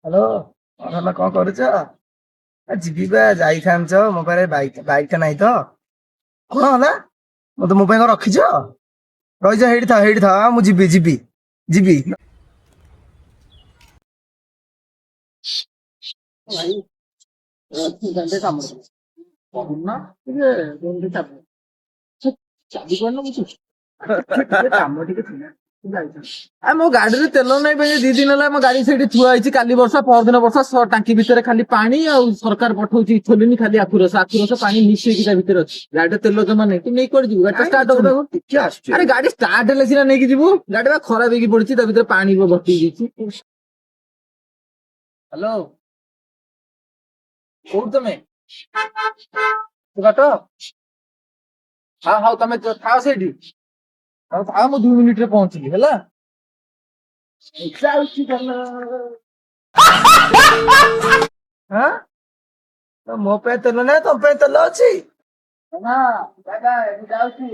Hello. ତମେ କଣ କରୁଛ? ଯିବି ବା ଯାଇଥାନ୍ତ ମୋ ପାଖରେ ବାଇକ୍ ଟା ନାହିଁ ତ। କଣ ହେଲା? ମତେ ମୋ ପାଇଁ କଣ ରଖିଛ? ରହିଛ ହେଇଠି ଥାଅ ମୁଁ ଯିବି। ଭାଇ କାମ କହୁନ ଟିକେ ଚାବି କରିନ କିଛି କାମ ଟିକେ ଥିଲା। ଆ ମୋ ଗାଡିରେ ତେଲ ନାହିଁ ଭାଇ, 2 ଦିନ ହେଲା ମୋ ଗାଡି ସେଇଠି ଥୁଆ ହେଇଛି। କାଲି ବର୍ଷା ପରଦିନ ବର୍ଷା, ଟାଙ୍କି ଭିତରେ ଖାଲି ପାଣି ଆଉ ସରକାର ପଠଉଛି ଇଥୋଲିନ ଖାଲି ଆଖୁ ରସ ପାଣି ମିଶେଇକି ତା ଭିତରେ ଅଛି। ଗାଡିରେ ତେଲ ଜମା ନାହିଁ। ତୁ ନେଇ କୁଆଡେ ଯିବୁ? ଗାଡି ଷ୍ଟାର୍ଟ ହବ। ଟିକେ ଆସୁଛି। ଆରେ ଗାଡି ଷ୍ଟାର୍ଟ ହେଲେ ସିନା ନେଇକି ଯିବୁ। ଗାଡି ବା ଖରାପ ହେଇକି ପଡିଛି, ତା ଭିତରେ ପାଣି ଭର୍ତ୍ତି ହେଇଯାଇଛି। ହ୍ୟାଲୋ, କୋଉଠି ତମେ? ବାଟ। ହଁ ହଉ ତମେ ଥାଅ ସେଇଠି। ହଉ ଥାଅ, ମୁଁ 2 ମିନିଟରେ ପହଞ୍ଚିଲି ହେଲା। ଯାଉଛି ଭଲ। ଆଁ ମୋ ପାଇଁ ତେଲ ନାହିଁ, ତମ ପାଇଁ ତେଲ ଅଛି। ନା ବାବା ମୁଁ ଯାଉଛି।